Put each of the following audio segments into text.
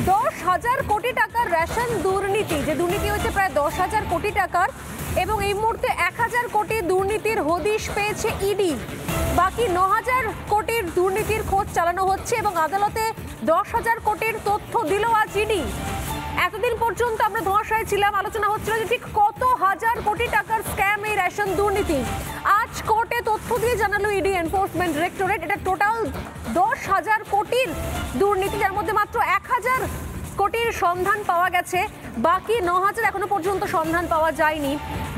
10,000 কোটি টাকার রেশন দুর্নীতি, যে দুর্নীতি হয়েছে প্রায় 10,000 কোটি টাকার, এবং এই মুহূর্তে 1,000 কোটি দুর্নীতির হদিশ পেয়েছে ইডি। বাকি 9,000 কোটির দুর্নীতির খোঁজ চালানো হচ্ছে এবং আদালতে 10,000 কোটির তথ্য দিল আজ ইডি। এতদিন পর্যন্ত আমরা ধোঁয়াশায় ছিলাম, আলোচনা হচ্ছিল যে ঠিক কত হাজার কোটি টাকার স্ক্যাম এই রেশন দুর্নীতি। আজ কোর্টে তথ্য দিয়ে জানালো ইডি এনফোর্সমেন্ট ডিরেক্টরেট, এটা টোটাল 10,000 কোটির দুর্নীতি, যার মধ্যে মাত্র 1,000 কোটির সন্ধান পাওয়া গেছে, বাকি 9,000 এখনো পর্যন্ত সন্ধান পাওয়া যায়নি।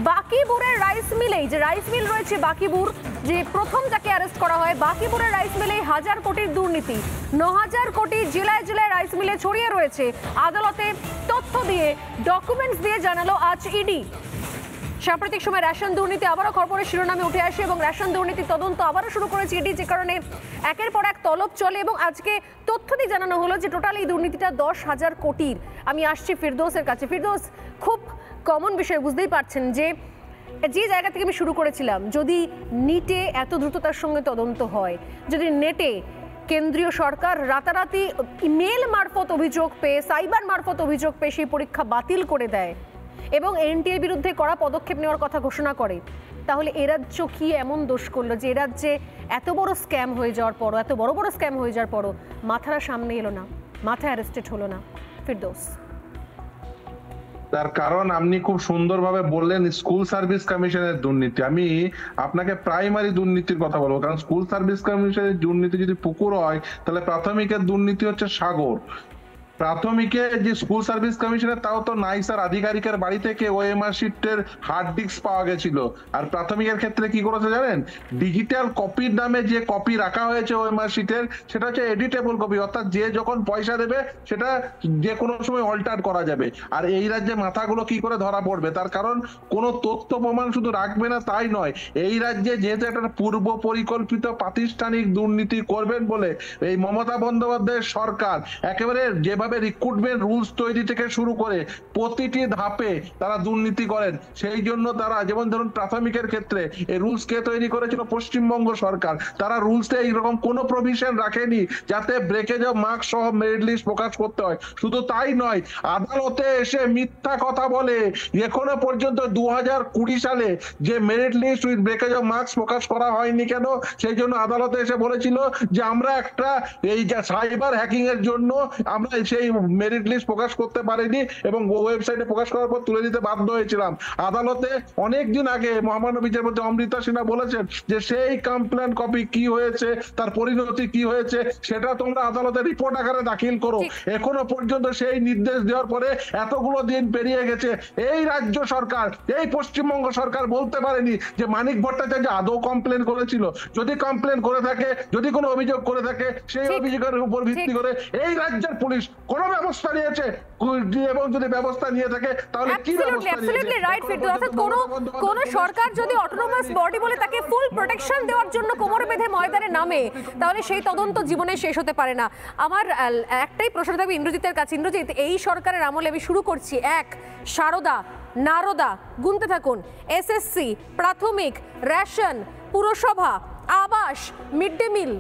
বাকিপুরের রাইস মিলেই, যে রাইস মিল রয়েছে বাকিপুর, যে প্রথম যাকে অ্যারেস্ট করা হয়, বাকিপুরের রাইস মিলেই 1,000 কোটির দুর্নীতি, 9,000 কোটি জেলায় জেলায় রাইস মিলে ছড়িয়ে রয়েছে। আদালতে তথ্য দিয়ে, ডকুমেন্টস দিয়ে জানালো আজ ইডি। সাম্প্রতিক সময় রেশন দুর্নীতি আবারও খবরের শিরোনামে উঠে আসে এবং রেশন দুর্নীতি তদন্ত আবারও শুরু করেছে ইডি, যে কারণে একের পর এক তলব চলে এবং আজকে তথ্য দিয়ে জানানো হলো যে টোটাল এই দুর্নীতিটা 10,000 কোটির। আমি আসছি ফিরদৌসের কাছে। ফিরদৌস, খুব কমন বিষয়, বুঝতেই পারছেন যে জায়গা থেকে আমি শুরু করেছিলাম, যদি নিটে এত দ্রুততার সঙ্গে তদন্ত হয়, যদি নেটে কেন্দ্রীয় সরকার রাতারাতি ইমেল মারফত অভিযোগ পেয়ে, সাইবার মারফত অভিযোগ পেয়ে সেই পরীক্ষা বাতিল করে দেয় এবং এনটিএর বিরুদ্ধে কড়া পদক্ষেপ নেওয়ার কথা ঘোষণা করে, তাহলে এ রাজ্য কি এমন দোষ করলো যে এ রাজ্যে এত বড় স্ক্যাম হয়ে যাওয়ার পরও, এত বড় বড় স্ক্যাম হয়ে যাওয়ার পরও মাথারা সামনে এলো না, মাথায় অ্যারেস্টেড হলো না? ফিরদৌস, তার কারণ আপনি খুব সুন্দরভাবে বললেন স্কুল সার্ভিস কমিশনের দুর্নীতি। আমি আপনাকে প্রাইমারি দুর্নীতির কথা বলবো, কারণ স্কুল সার্ভিস কমিশনের দুর্নীতি যদি পুকুর হয়, তাহলে প্রাথমিকের দুর্নীতি হচ্ছে সাগর। প্রাথমিকে যে স্কুল সার্ভিস কমিশনের, তাও তো নাই স্যার, আধিকারিকের বাড়ি থেকে ওএমআর শিটের হার্ড ডিস্ক পাওয়া গেছিল। আর প্রাথমিকের ক্ষেত্রে কি করেছে জানেন? ডিজিটাল কপির নামে যে কপি রাখা হয়েছে ওএমআর শিটের, সেটা হচ্ছে এডিটেবল কপি, অর্থাৎ যে যখন পয়সা দেবে সেটা যে কোনো সময় অল্টার করা যাবে। আর এই রাজ্যে মাথাগুলো কি করে ধরা পড়বে? তার কারণ কোনো তথ্য প্রমাণ শুধু রাখবে না তাই নয়, এই রাজ্যে যেহেতু একটা পূর্ব পরিকল্পিত প্রাতিষ্ঠানিক দুর্নীতি করবেন বলে এই মমতা বন্দ্যোপাধ্যায়ের সরকার একেবারে যেভাবে রিক্রুটমেন্ট রুলস তৈরি থেকে শুরু করে প্রতিটি ধাপে তারা দুর্নীতি করেন। সেই জন্য তারা, যেমন ধরুন প্রাথমিকের ক্ষেত্রে এই রুলস কে তৈরি করেছিল? পশ্চিমবঙ্গ সরকার। তারা রুলসে এইরকম কোনো প্রভিশন রাখেনি যাতে ব্রেকেজ অফ মার্কস সহ মেরিট লিস্ট প্রকাশ করতে হয়। শুধু তাই নয়, আদালতে এসে মিথ্যা কথা বলে এখনো পর্যন্ত 2020 সালে যে merit list with breakage of marks প্রকাশ করা হয়নি কেন, সেই জন্য আদালতে এসে বলেছিল যে আমরা একটা এই সাইবার হ্যাকিং এর জন্য আমরা সেই মেরিট লিস্ট প্রকাশ করতে পারিনি এবং ওয়েবসাইটে প্রকাশ করার পর তুলে দিতে বাধ্য হয়েছিলাম। আদালতে অনেকদিন আগে মহামান্য বিচারপতি অমৃতা সিনহা বলেছেন যে সেই কমপ্লেন কপি কি হয়েছে, তার পরিণতি কি হয়েছে, সেটা তোমরা আদালতে রিপোর্ট আকারে দাখিল করো। এখনো পর্যন্ত সেই নির্দেশ দেওয়ার পরে এতগুলো দিন পেরিয়ে গেছে, এই রাজ্য সরকার, এই পশ্চিমবঙ্গ সরকার বলতে পারেনি যে মানিক ভট্টাচার্য আদৌ কমপ্লেন করেছিল। যদি কমপ্লেন করে থাকে, যদি কোনো অভিযোগ করে থাকে, সেই অভিযোগের উপর ভিত্তি করে এই রাজ্যের পুলিশ কোন ব্যবস্থা নিয়েছে, এবং যদি ব্যবস্থা নিয়ে থাকে তাহলে কি ব্যবস্থা নিয়েছে? রাইট ফিরদৌস, অর্থাৎ কোন সরকার যদি অটোনোমাস বডি বলে তাকে ফুল প্রোটেকশন দেওয়ার জন্য কোমর বেঁধে ময়দানে নামে, তাহলে সেই তদন্ত জীবনে শেষ হতে পারে না। আমার একটাই প্রশ্ন থাকবে ইন্দ্রজিতের কাছে। ইন্দ্রজিৎ, এই সরকারের আমলে আমি শুরু করছি, 1 সারদা, নারদা, গুনতে থাকুন, এসএসসি, প্রাথমিক, রেশন, পুরসভা, আবাস, মিড ডে মিল,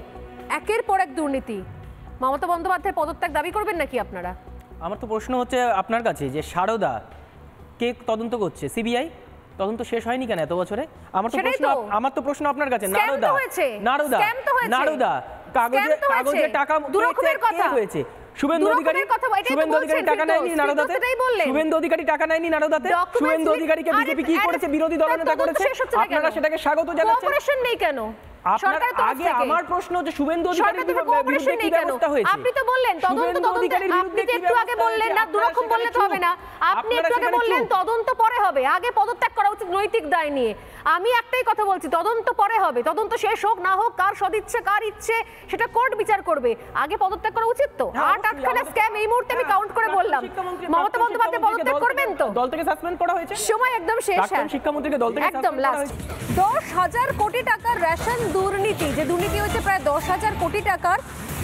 একের পর এক দুর্নীতি। মমতা বন্দ্যোপাধ্যায় পদত্যাগ দাবি করবেন নাকি আপনারা? আমার তো প্রশ্ন হচ্ছে আপনার কাছে যে সারদা কে তদন্ত করছে? সিবিআই তদন্ত শেষ হয়নি কেন এত বছরে? আমার তো প্রশ্ন আপনার কাছে, নারদা কাগজে টাকা হয়েছে, শুভেন্দু অধিকারী টাকা নেয়নি নারদাতে, শুভেন্দু অধিকারী টাকা নেয়নি নারদাতে, শুভেন্দু অধিকারীকে বিজেপি কি করেছে? বিরোধী দলনেতা করেছে, আপনারা সেটাকে স্বাগত জানাচ্ছেন। অপারেশন নেই কেন? আগে আমার প্রশ্ন যে শুভেন্দু অধিকারীর বিরুদ্ধে কি ব্যবস্থা হয়েছে? আপনি তো বললেন তদন্ত, আপনি একটু আগে বললেন না, দুরকম বললে তো হবে না। আপনি একটু আগে বললেন তদন্ত পরে হবে, আগে পদত্যাগ করা উচিত নৈতিক দায় নিয়ে। আমি একটাই কথা বলছি, তদন্ত পরে হবে, তদন্ত শেষ হোক না হোক, কার সদিচ্ছে কার ইচ্ছে সেটা কোর্ট বিচার করবে, আগে পদত্যাগ করা উচিত তো। 8-8খানা স্ক্যাম এই মুহূর্তে আমি কাউন্ট করে বললাম। মমতা বন্দ্যোপাধ্যায় পদত্যাগ করবেন তো? দল থেকে সাসপেন্ড করা হয়েছে, সময় একদম শেষ। শিক্ষামন্ত্রীকে দল থেকে একদম লাস্ট। 10,000 কোটি টাকার রেশন দুর্নীতি, যে দুর্নীতি হয়েছে প্রায় 10,000 কোটি টাকার,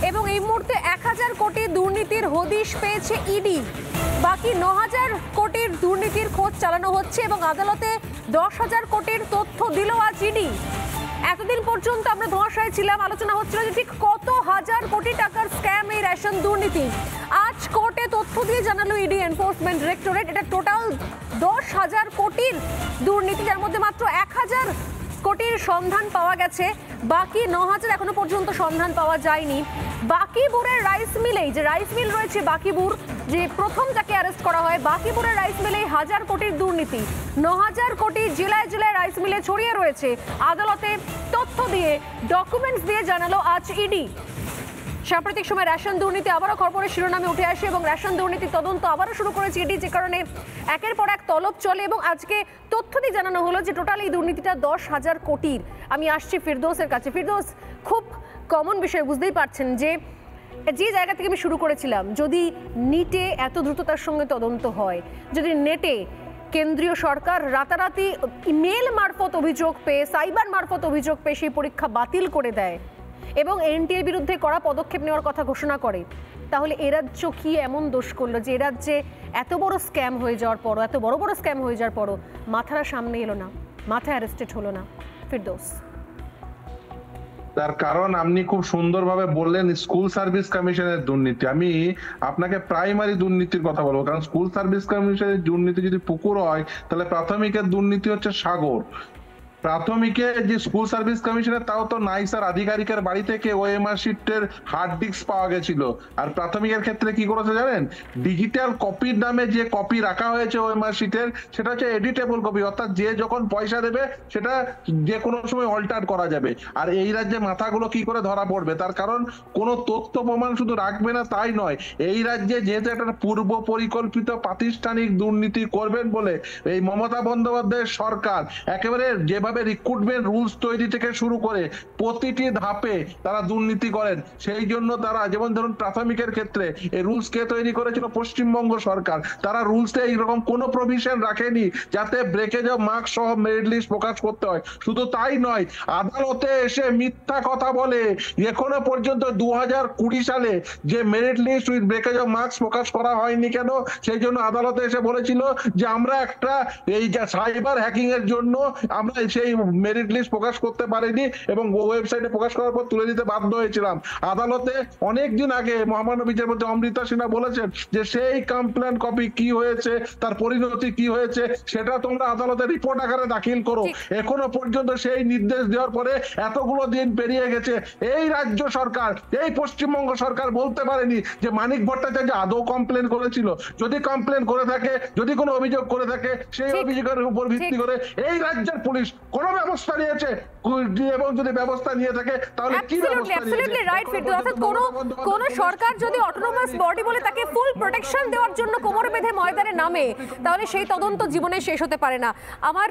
এবং এই মুহূর্তে 1,000 কোটি দুর্নীতির হদিশ পেয়েছে ইডি। বাকি 9,000 কোটির দুর্নীতির খোঁজ চালানো হচ্ছে এবং আদালতে 10,000 কোটির তথ্য দিল আজ ইডি। এতদিন পর্যন্ত আমরা ধোঁয়াশায় ছিলাম, আলোচনা হচ্ছিল যে ঠিক কত হাজার কোটি টাকার স্ক্যাম এই রেশন দুর্নীতি। আজ কোর্টে তথ্যই জানালো ইডি এনফোর্সমেন্ট ডিরেক্টরেট। এটা টোটাল 10,000 কোটির দুর্নীতি, যার মধ্যে মাত্র 1,000 কোটির সন্ধান পাওয়া গেছে, বাকি 9,000 এখনো পর্যন্ত সন্ধান পাওয়া যায়নি। বাকিপুরের রাইস মিলেই, যে রাইস মিল রয়েছে বাকিপুর, যে প্রথম যাকে অ্যারেস্ট করা হয়, বাকিপুরের রাইস মিলেই 1,000 কোটির দুর্নীতি, 9,000 কোটি জেলায় জেলায় রাইস মিলে ছড়িয়ে রয়েছে। আদালতে তথ্য দিয়ে, ডকুমেন্টস দিয়ে জানালো আজ ইডি। সাম্প্রতিক সময় রেশন দুর্নীতি আবারও খবরের শিরোনামে উঠে আসে এবং রেশন দুর্নীতির তদন্ত আবারও শুরু করেছে ইডি, যে কারণে একের পর এক তলব চলে এবং আজকে তথ্য দিয়ে জানানো হলো যে টোটাল এই দুর্নীতিটা 10,000 কোটির। আমি আসছি ফিরদৌসের কাছে। ফিরদৌস, খুব কমন বিষয়, বুঝতেই পারছেন যে জায়গা থেকে আমি শুরু করেছিলাম, যদি নিটে এত দ্রুততার সঙ্গে তদন্ত হয়, যদি নেটে কেন্দ্রীয় সরকার রাতারাতি ইমেল মারফত অভিযোগ পেয়ে, সাইবার মারফত অভিযোগ পেয়ে সেই পরীক্ষা বাতিল করে দেয় এবং এনটিএর বিরুদ্ধে কড়া পদক্ষেপ নেওয়ার কথা ঘোষণা করে, তাহলে এ রাজ্য কি এমন দোষ করলো যে এ রাজ্যে এত বড় স্ক্যাম হয়ে যাওয়ার পরও, এত বড় বড় স্ক্যাম হয়ে যাওয়ার পরও মাথারা সামনে এলো না, মাথা অ্যারেস্টেড হলো না? ফিরদৌস, তার কারণ আপনি খুব সুন্দরভাবে বললেন স্কুল সার্ভিস কমিশনের দুর্নীতি। আমি আপনাকে প্রাইমারি দুর্নীতির কথা বলবো, কারণ স্কুল সার্ভিস কমিশনের দুর্নীতি যদি পুকুর হয় তাহলে প্রাথমিকের দুর্নীতি হচ্ছে সাগর। প্রাথমিকে যে স্কুল সার্ভিস কমিশনের, তাও তো নাইসার আধিকারিকের বাড়ি থেকে ওএমআর শিটের হার্ড ডিস্ক পাওয়া গেছিল। আর প্রাথমিকের ক্ষেত্রে কি করেছে জানেন? ডিজিটাল কপির নামে যে কপি রাখা হয়েছে ওএমআর শিটের, সেটা হচ্ছে এডিটেবল কপি, অর্থাৎ যে যখন পয়সা দেবে সেটা যে কোনো সময় অল্টার করা যাবে। আর এই রাজ্যে মাথাগুলো কি করে ধরা পড়বে? তার কারণ কোনো তথ্য প্রমাণ শুধু রাখবে না তাই নয়, এই রাজ্যে যেহেতু একটা পূর্ব পরিকল্পিত প্রাতিষ্ঠানিক দুর্নীতি করবেন বলে এই মমতা বন্দ্যোপাধ্যায়ের সরকার একেবারে যেভাবে রিক্রুটমেন্ট রুলস তৈরি থেকে শুরু করে প্রতিটি ধাপে তারা দুর্নীতি করেন। সেই জন্য তারা, যেমন ধরুন প্রাথমিকের ক্ষেত্রে এই রুলস কে তৈরি করেছিল? পশ্চিমবঙ্গ সরকার। তারা রুলসে এইরকম কোনো প্রভিশন রাখেনি যাতে ব্রেকেজ অফ মার্কস সহ মেরিট লিস্ট প্রকাশ করতে হয়। শুধু তাই নয়, আদালতে এসে মিথ্যা কথা বলে এখনো পর্যন্ত 2020 সালে যে merit list with breakage of marks প্রকাশ করা হয়নি কেন? সেই জন্য আদালতে এসে বলেছিল যে আমরা একটা এই সাইবার হ্যাকিং এর জন্য আমরা সেই মেরিট লিস্ট প্রকাশ করতে পারিনি এবং ওয়েবসাইটে প্রকাশ করার পর তুলে দিতে বাধ্য হয়েছিলাম। আদালতে অনেকদিন আগে মহামান্য বিচারপতি অমৃতা সিনহা বলেছেন যে সেই কমপ্লেন কপি কি হয়েছে, তার পরিণতি কি হয়েছে, সেটা তোমরা আদালতে রিপোর্ট আকারে দাখিল করো। এখনো পর্যন্ত সেই নির্দেশ দেওয়ার পরে এতগুলো দিন পেরিয়ে গেছে, এই রাজ্য সরকার, এই পশ্চিমবঙ্গ সরকার বলতে পারেনি যে মানিক ভট্টাচার্য আদৌ কমপ্লেন করেছিল। যদি কমপ্লেন করে থাকে, যদি কোনো অভিযোগ করে থাকে, সেই অভিযোগের উপর ভিত্তি করে এই রাজ্যের পুলিশ কোন ব্যবস্থা নিয়েছে এবং যদি ব্যবস্থা নিয়ে থাকে তাহলে কি ব্যবস্থা নিয়েছে? রাইট, অর্থাৎ কোন সরকার যদি অটোনোমাস বডি বলে তাকে ফুল প্রোটেকশন দেওয়ার জন্য কোমর বেঁধে ময়দানে নামে, তাহলে সেই তদন্ত জীবনে শেষ হতে পারে না। আমার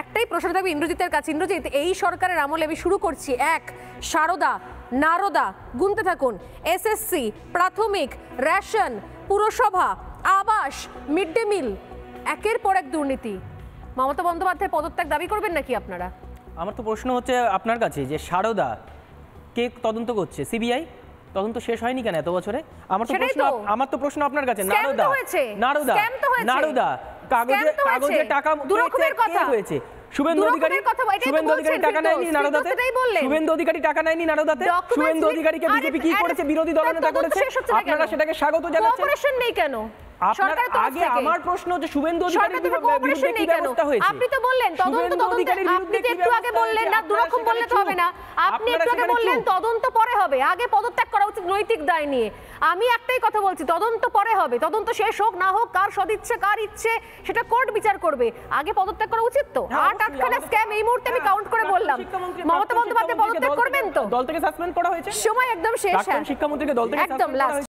একটাই প্রশ্ন থাকবে ইন্দ্রজিতের কাছে। ইন্দ্রজিৎ, এই সরকারের আমলে আমি শুরু করছি, 1 সারদা, নারদা, গুনতে থাকুন, এসএসসি, প্রাথমিক, রেশন, পুরসভা, আবাস, মিড ডে মিল, একের পর এক দুর্নীতি। মমতা বন্দ্যোপাধ্যায় পদত্যাগ দাবি করবেন নাকি আপনারা? আমার তো প্রশ্ন হচ্ছে আপনার কাছে যে সারদা কে তদন্ত করছে? সিবিআই তদন্ত শেষ হয়নি কেন এত বছরে? আমার তো প্রশ্ন আপনার কাছে। নারদা কাগজে টাকা হয়েছে। শুভেন্দু অধিকারী টাকা নেয়নি নারদাতে? শুভেন্দু অধিকারী টাকা নেয়নি নারদাতে? শুভেন্দু অধিকারীকে বিজেপি কি করেছে? বিরোধী দলনেতা করেছে, আপনারা সেটাকে স্বাগত জানাচ্ছেন। অপারেশন নেই কেন? আগে আমার প্রশ্ন হচ্ছে শুভেন্দু অধিকারীর বিরুদ্ধে কি ব্যবস্থা হয়েছে? আপনি তো বললেন তদন্ত, আপনি তো একটু আগে বললেন না, দুরকম বললে তো হবে না। আপনি একটু আগে বললেন তদন্ত পরে হবে, আগে পদত্যাগ করা উচিত নৈতিক দায় নিয়ে। আমি একটাই কথা বলছি, তদন্ত পরে হবে, তদন্ত শেষ হোক না হোক, কার সদিচ্ছে কার ইচ্ছে সেটা কোর্ট বিচার করবে, আগে পদত্যাগ করা উচিত তো। 8 স্ক্যাম এই মুহূর্তে আমি কাউন্ট করে বললাম। মমতা বন্দ্যোপাধ্যায় পদত্যাগ করবেন তো? দল থেকে সাসপেন্ড করা হয়েছে, সময় একদম শেষ। শিক্ষামন্ত্রীকে দল থেকে একদম লাস্ট